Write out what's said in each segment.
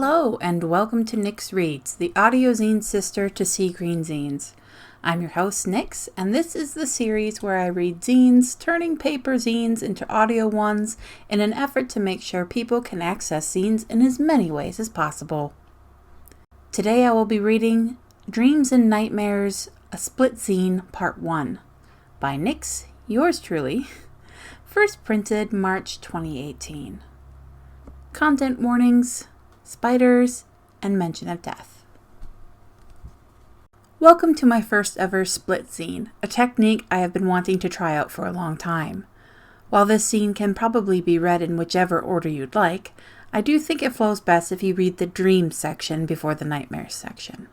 Hello, and welcome to Nyx Reads, the audio zine sister to Seagreenzines. I'm your host, Nyx, and this is the series where I read zines, turning paper zines into audio ones in an effort to make sure people can access zines in as many ways as possible. Today I will be reading Dreams and Nightmares, a Split Zine, Part 1, by Nyx, yours truly, first printed March 2018. Content warnings, spiders, and mention of death. Welcome to my first ever split zine, a technique I have been wanting to try out for a long time. While this zine can probably be read in whichever order you'd like, I do think it flows best if you read the dreams section before the nightmares section.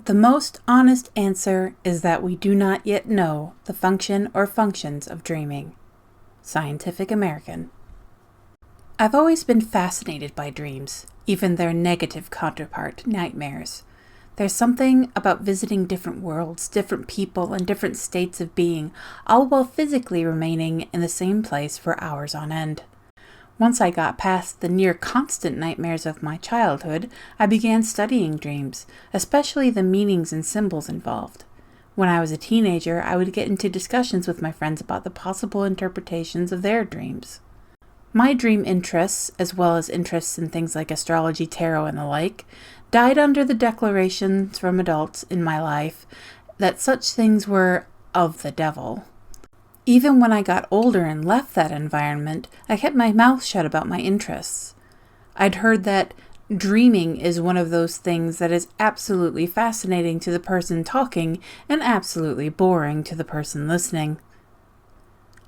The most honest answer is that we do not yet know the function or functions of dreaming. Scientific American. I've always been fascinated by dreams, even their negative counterpart, nightmares. There's something about visiting different worlds, different people, and different states of being, all while physically remaining in the same place for hours on end. Once I got past the near-constant nightmares of my childhood, I began studying dreams, especially the meanings and symbols involved. When I was a teenager, I would get into discussions with my friends about the possible interpretations of their dreams. My dream interests, as well as interests in things like astrology, tarot, and the like, died under the declarations from adults in my life that such things were of the devil. Even when I got older and left that environment, I kept my mouth shut about my interests. I'd heard that dreaming is one of those things that is absolutely fascinating to the person talking and absolutely boring to the person listening.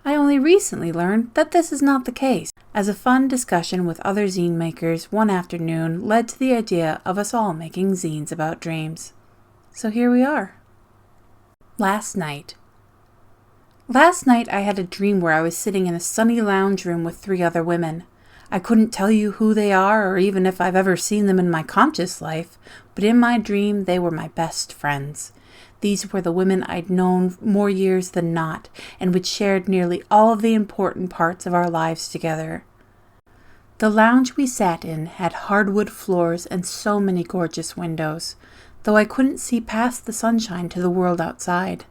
I only recently learned that this is not the case, as a fun discussion with other zine makers one afternoon led to the idea of us all making zines about dreams. So here we are. Last night I had a dream where I was sitting in a sunny lounge room with 3 other women. I couldn't tell you who they are or even if I've ever seen them in my conscious life, but in my dream they were my best friends. These were the women I'd known more years than not, and which shared nearly all of the important parts of our lives together. The lounge we sat in had hardwood floors and so many gorgeous windows, though I couldn't see past the sunshine to the world outside.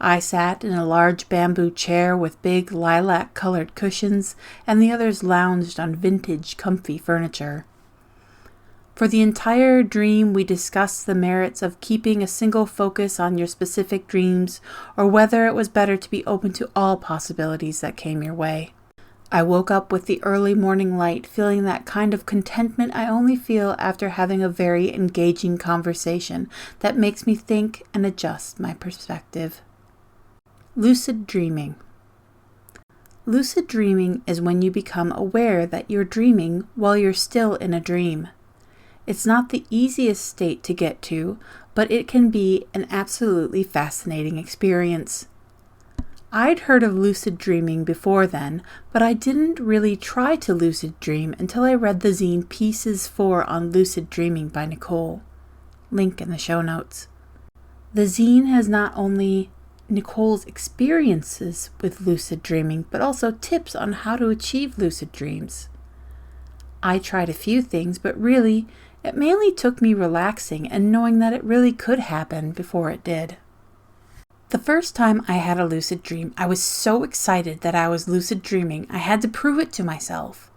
I sat in a large bamboo chair with big lilac-colored cushions, and the others lounged on vintage, comfy furniture. For the entire dream, we discussed the merits of keeping a single focus on your specific dreams, or whether it was better to be open to all possibilities that came your way. I woke up with the early morning light, feeling that kind of contentment I only feel after having a very engaging conversation that makes me think and adjust my perspective. Lucid dreaming. Lucid dreaming is when you become aware that you're dreaming while you're still in a dream. It's not the easiest state to get to, but it can be an absolutely fascinating experience. I'd heard of lucid dreaming before then, but I didn't really try to lucid dream until I read the zine Pieces 4 on Lucid Dreaming by Nichole. Link in the show notes. The zine has not only Nichole's experiences with lucid dreaming, but also tips on how to achieve lucid dreams. I tried a few things, but really, it mainly took me relaxing and knowing that it really could happen before it did. The first time I had a lucid dream, I was so excited that I was lucid dreaming, I had to prove it to myself.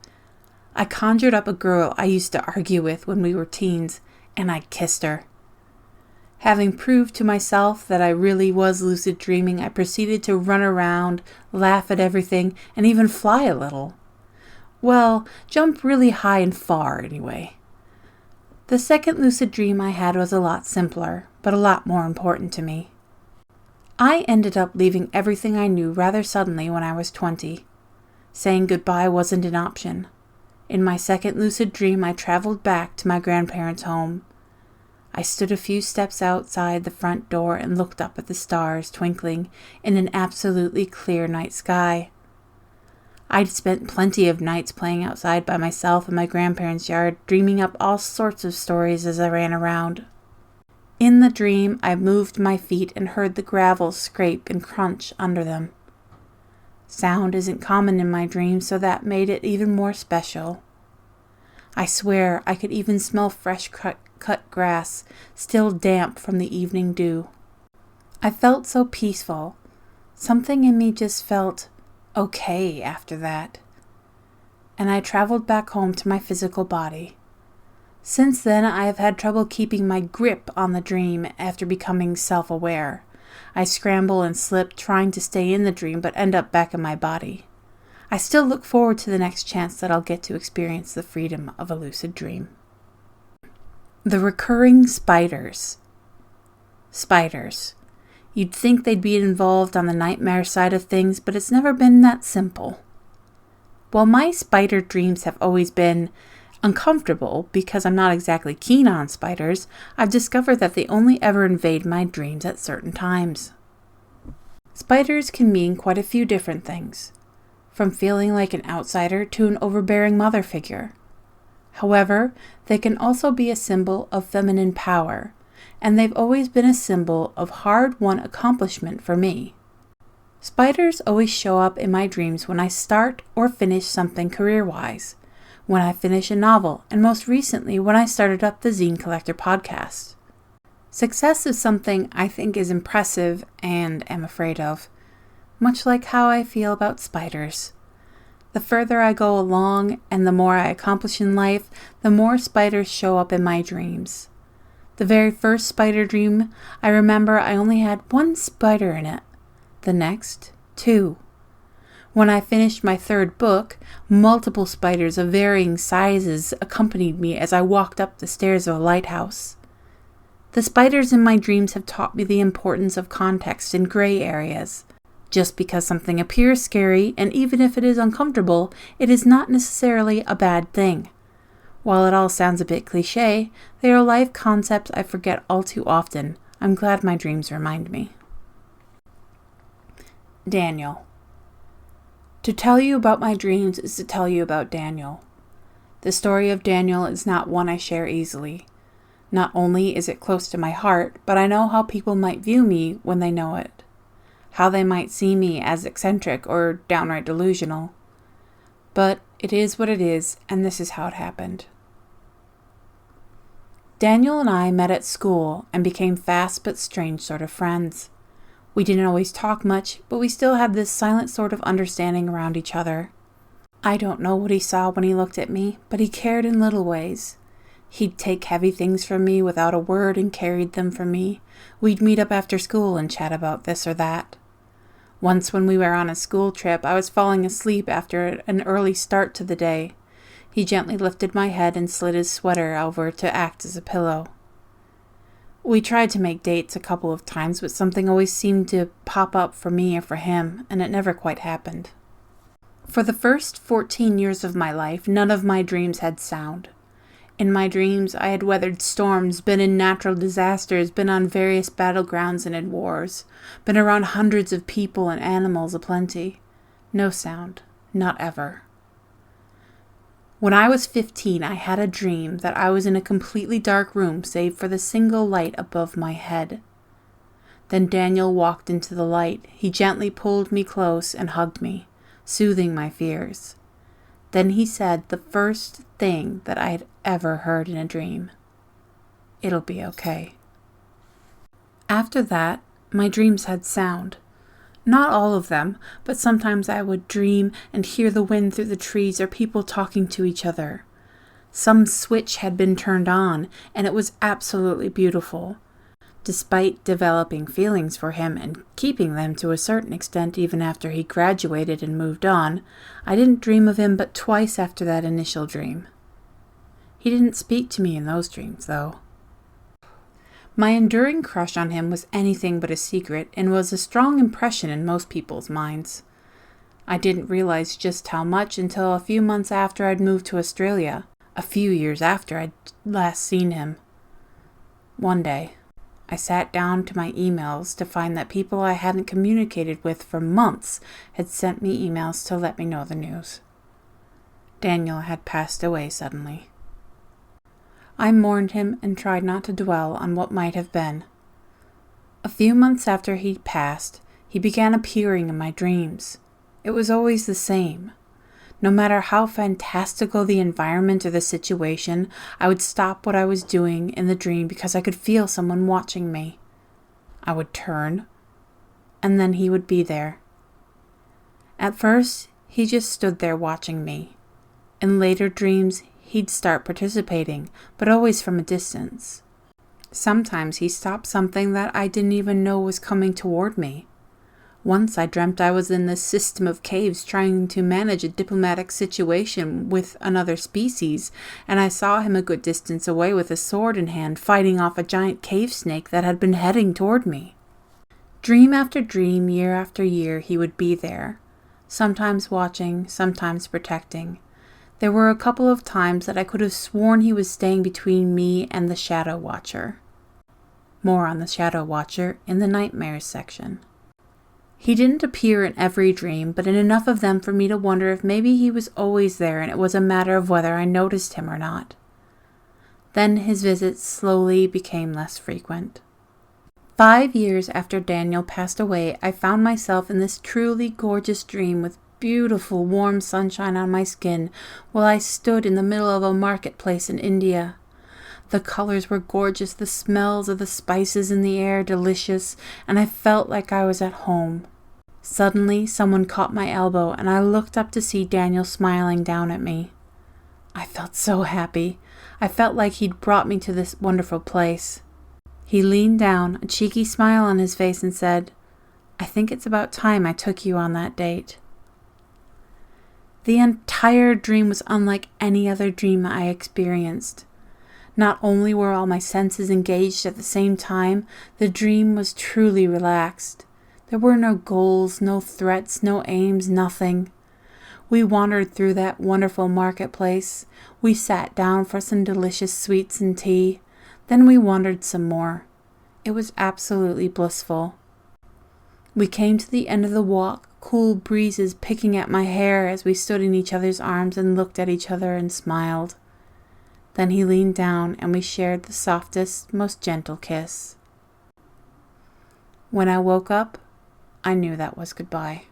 I conjured up a girl I used to argue with when we were teens, and I kissed her. Having proved to myself that I really was lucid dreaming, I proceeded to run around, laugh at everything, and even fly a little. Well, jump really high and far, anyway. The second lucid dream I had was a lot simpler, but a lot more important to me. I ended up leaving everything I knew rather suddenly when I was 20. Saying goodbye wasn't an option. In my second lucid dream, I traveled back to my grandparents' home. I stood a few steps outside the front door and looked up at the stars twinkling in an absolutely clear night sky. I'd spent plenty of nights playing outside by myself in my grandparents' yard, dreaming up all sorts of stories as I ran around. In the dream, I moved my feet and heard the gravel scrape and crunch under them. Sound isn't common in my dreams, so that made it even more special. I swear I could even smell fresh cut grass, still damp from the evening dew. I felt so peaceful. Something in me just felt okay after that. And I traveled back home to my physical body. Since then, I have had trouble keeping my grip on the dream after becoming self-aware. I scramble and slip trying to stay in the dream but end up back in my body. I still look forward to the next chance that I'll get to experience the freedom of a lucid dream. The recurring spiders. Spiders. You'd think they'd be involved on the nightmare side of things, but it's never been that simple. While my spider dreams have always been uncomfortable because I'm not exactly keen on spiders, I've discovered that they only ever invade my dreams at certain times. Spiders can mean quite a few different things, from feeling like an outsider to an overbearing mother figure. However, they can also be a symbol of feminine power, and they've always been a symbol of hard-won accomplishment for me. Spiders always show up in my dreams when I start or finish something career-wise, when I finish a novel, and most recently when I started up the Zine Collector podcast. Success is something I think is impressive and am afraid of, much like how I feel about spiders. The further I go along and the more I accomplish in life, the more spiders show up in my dreams. The very first spider dream, I remember I only had one spider in it. The next, 2. When I finished my 3rd book, multiple spiders of varying sizes accompanied me as I walked up the stairs of a lighthouse. The spiders in my dreams have taught me the importance of context in gray areas. Just because something appears scary, and even if it is uncomfortable, it is not necessarily a bad thing. While it all sounds a bit cliché, they are life concepts I forget all too often. I'm glad my dreams remind me. Daniel. To tell you about my dreams is to tell you about Daniel. The story of Daniel is not one I share easily. Not only is it close to my heart, but I know how people might view me when they know it. How they might see me as eccentric or downright delusional. But it is what it is, and this is how it happened. Daniel and I met at school and became fast but strange sort of friends. We didn't always talk much, but we still had this silent sort of understanding around each other. I don't know what he saw when he looked at me, but he cared in little ways. He'd take heavy things from me without a word and carried them for me. We'd meet up after school and chat about this or that. Once when we were on a school trip, I was falling asleep after an early start to the day. He gently lifted my head and slid his sweater over to act as a pillow. We tried to make dates a couple of times, but something always seemed to pop up for me or for him, and it never quite happened. For the first 14 years of my life, none of my dreams had sound. In my dreams, I had weathered storms, been in natural disasters, been on various battlegrounds and in wars, been around hundreds of people and animals aplenty. No sound, not ever. When I was 15, I had a dream that I was in a completely dark room save for the single light above my head. Then Daniel walked into the light. He gently pulled me close and hugged me, soothing my fears. Then he said the first thing that I had ever heard in a dream. It'll be okay. After that, my dreams had sound. Not all of them, but sometimes I would dream and hear the wind through the trees or people talking to each other. Some switch had been turned on, and it was absolutely beautiful. Despite developing feelings for him and keeping them to a certain extent even after he graduated and moved on, I didn't dream of him but twice after that initial dream. He didn't speak to me in those dreams, though. My enduring crush on him was anything but a secret and was a strong impression in most people's minds. I didn't realize just how much until a few months after I'd moved to Australia, a few years after I'd last seen him. One day, I sat down to my emails to find that people I hadn't communicated with for months had sent me emails to let me know the news. Daniel had passed away suddenly. I mourned him and tried not to dwell on what might have been. A few months after he'd passed, he began appearing in my dreams. It was always the same. No matter how fantastical the environment or the situation, I would stop what I was doing in the dream because I could feel someone watching me. I would turn, and then he would be there. At first, he just stood there watching me. In later dreams, he'd start participating, but always from a distance. Sometimes he stopped something that I didn't even know was coming toward me. Once I dreamt I was in this system of caves trying to manage a diplomatic situation with another species, and I saw him a good distance away with a sword in hand fighting off a giant cave snake that had been heading toward me. Dream after dream, year after year, he would be there, sometimes watching, sometimes protecting. There were a couple of times that I could have sworn he was staying between me and the Shadow Watcher. More on the Shadow Watcher in the Nightmares section. He didn't appear in every dream, but in enough of them for me to wonder if maybe he was always there and it was a matter of whether I noticed him or not. Then his visits slowly became less frequent. 5 years after Daniel passed away, I found myself in this truly gorgeous dream with beautiful warm sunshine on my skin while I stood in the middle of a marketplace in India. The colors were gorgeous, the smells of the spices in the air delicious, and I felt like I was at home. Suddenly, someone caught my elbow, and I looked up to see Daniel smiling down at me. I felt so happy. I felt like he'd brought me to this wonderful place. He leaned down, a cheeky smile on his face, and said, "I think it's about time I took you on that date." The entire dream was unlike any other dream I experienced. Not only were all my senses engaged at the same time, the dream was truly relaxed. There were no goals, no threats, no aims, nothing. We wandered through that wonderful marketplace. We sat down for some delicious sweets and tea. Then we wandered some more. It was absolutely blissful. We came to the end of the walk, cool breezes picking at my hair as we stood in each other's arms and looked at each other and smiled. Then he leaned down and we shared the softest, most gentle kiss. When I woke up, I knew that was goodbye.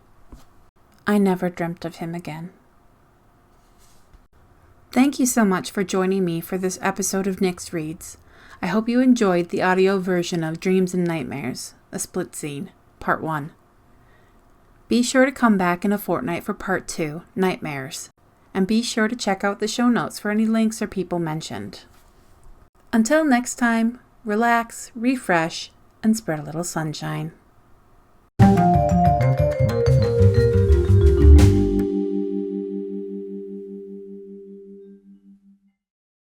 I never dreamt of him again. Thank you so much for joining me for this episode of Nyx Reads. I hope you enjoyed the audio version of Dreams and Nightmares, a split zine, Part 1. Be sure to come back in a fortnight for Part 2, Nightmares. And be sure to check out the show notes for any links or people mentioned. Until next time, relax, refresh, and spread a little sunshine.